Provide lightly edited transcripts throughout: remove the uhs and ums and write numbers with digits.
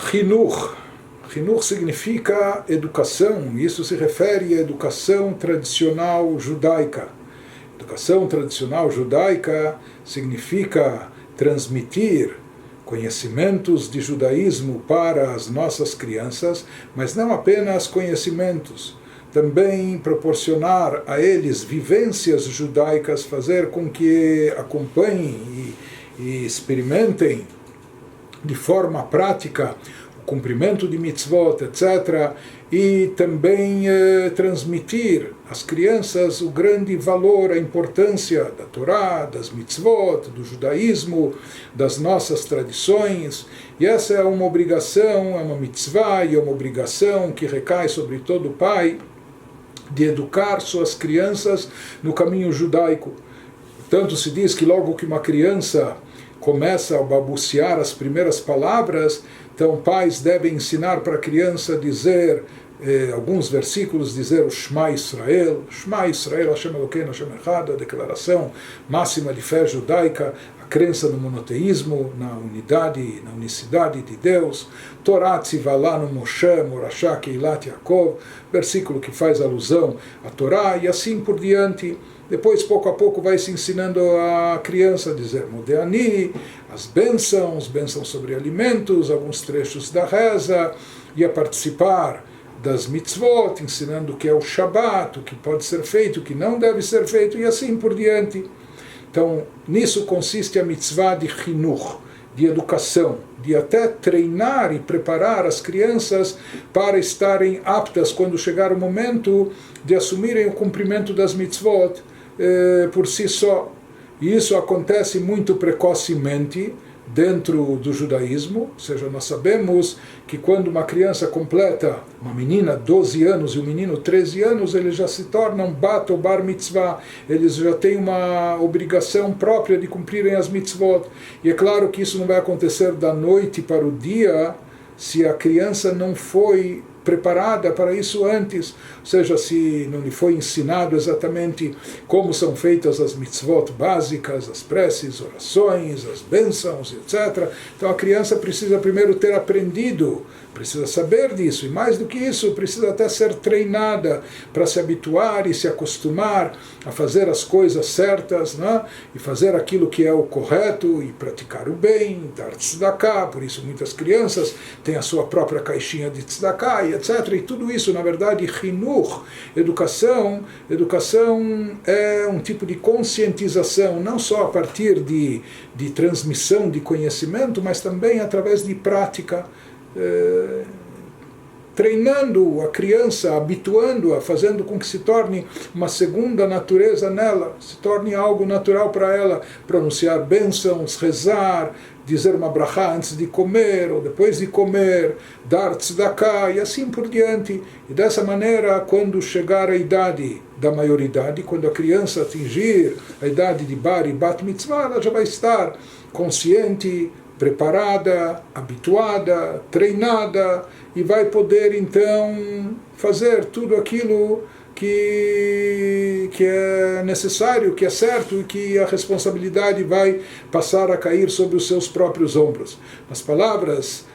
Chinuch. Chinuch significa educação, e isso se refere à educação tradicional judaica. Educação tradicional judaica significa transmitir conhecimentos de judaísmo para as nossas crianças, mas não apenas conhecimentos, também proporcionar a eles vivências judaicas, fazer com que acompanhem e experimentem de forma prática o cumprimento de mitzvot, etc., e também transmitir às crianças o grande valor, a importância da Torá, das mitzvot, do judaísmo, das nossas tradições. E essa é uma obrigação, é uma mitzvah e é uma obrigação que recai sobre todo pai, de educar suas crianças no caminho judaico. Tanto se diz que logo que uma criança começa a balbuciar as primeiras palavras, então pais devem ensinar para a criança dizer alguns versículos, dizer o Shema Israel, Hashem Elokeinu, Hashem Echad, a declaração máxima de fé judaica, a crença no monoteísmo, na unidade, na unicidade de Deus, Torah Tzivalá no Moshe, Morashá Keilat Yaakov, versículo que faz alusão à Torá, e assim por diante. Depois, pouco a pouco, vai se ensinando a criança a dizer Modeani, as bênçãos sobre alimentos, alguns trechos da reza, e a participar das mitzvot, ensinando o que é o Shabat, o que pode ser feito, o que não deve ser feito, e assim por diante. Então, nisso consiste a mitzvah de chinuch, de educação, de até treinar e preparar as crianças para estarem aptas quando chegar o momento de assumirem o cumprimento das mitzvot por si só. E isso acontece muito precocemente dentro do judaísmo, ou seja, nós sabemos que quando uma criança completa, uma menina 12 anos e um menino 13 anos, eles já se tornam bat ou bar mitzvah, eles já têm uma obrigação própria de cumprirem as mitzvot. E é claro que isso não vai acontecer da noite para o dia se a criança não foi preparada para isso antes, ou seja, se não lhe foi ensinado exatamente como são feitas as mitzvot básicas, as preces, orações, as bênçãos, etc. Então a criança precisa primeiro ter aprendido, precisa saber disso, e mais do que isso, precisa até ser treinada para se habituar e se acostumar a fazer as coisas certas, né? E fazer aquilo que é o correto e praticar o bem, dar tzedakah. Por isso muitas crianças têm a sua própria caixinha de tzedakah, e etc. E tudo isso, na verdade, chinuch, educação é um tipo de conscientização, não só a partir de transmissão de conhecimento, mas também através de prática, treinando a criança, habituando-a, fazendo com que se torne uma segunda natureza nela, se torne algo natural para ela, pronunciar bênçãos, rezar, dizer uma brachá antes de comer ou depois de comer, dar tzedakah e assim por diante. E dessa maneira, quando chegar a idade da maioridade, quando a criança atingir a idade de bar e bat mitzvah, ela já vai estar consciente, preparada, habituada, treinada, e vai poder então fazer tudo aquilo que é necessário, que é certo, e que a responsabilidade vai passar a cair sobre os seus próprios ombros. As palavras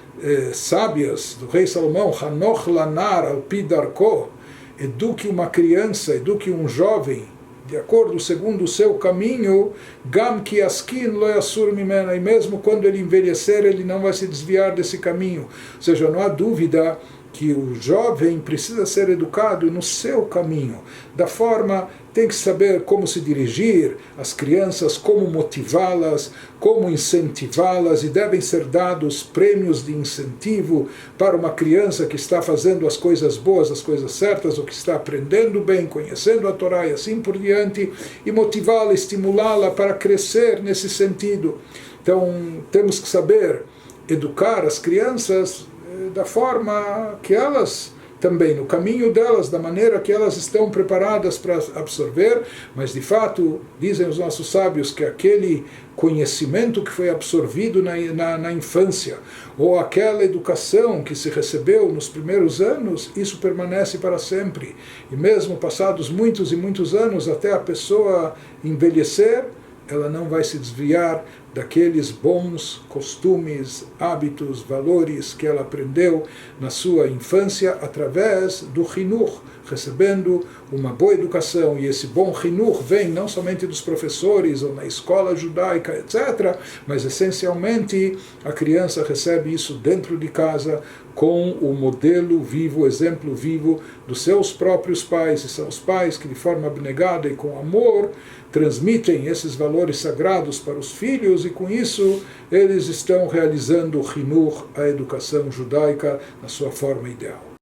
sábias do rei Salomão, Hanoch lanar al pi darko, eduque uma criança, eduque um jovem, de acordo, segundo o seu caminho, gam ki askin lo yasur mimena, e mesmo quando ele envelhecer, ele não vai se desviar desse caminho. Ou seja, não há dúvida que o jovem precisa ser educado no seu caminho, da forma, tem que saber como se dirigir às crianças, como motivá-las, como incentivá-las, e devem ser dados prêmios de incentivo para uma criança que está fazendo as coisas boas, as coisas certas, ou que está aprendendo bem, conhecendo a Torá e assim por diante, e motivá-la, estimulá-la para crescer nesse sentido. Então, temos que saber educar as crianças da forma que elas também, no caminho delas, da maneira que elas estão preparadas para absorver, mas de fato, dizem os nossos sábios, que aquele conhecimento que foi absorvido na infância, ou aquela educação que se recebeu nos primeiros anos, isso permanece para sempre. E mesmo passados muitos e muitos anos, até a pessoa envelhecer, ela não vai se desviar daqueles bons costumes, hábitos, valores que ela aprendeu na sua infância através do Hinur, recebendo uma boa educação. E esse bom Hinur vem não somente dos professores ou na escola judaica, etc., mas essencialmente a criança recebe isso dentro de casa com o modelo vivo, o exemplo vivo dos seus próprios pais, e são os pais que de forma abnegada e com amor transmitem esses valores sagrados para os filhos, e com isso eles estão realizando o Hinur, a educação judaica, na sua forma ideal.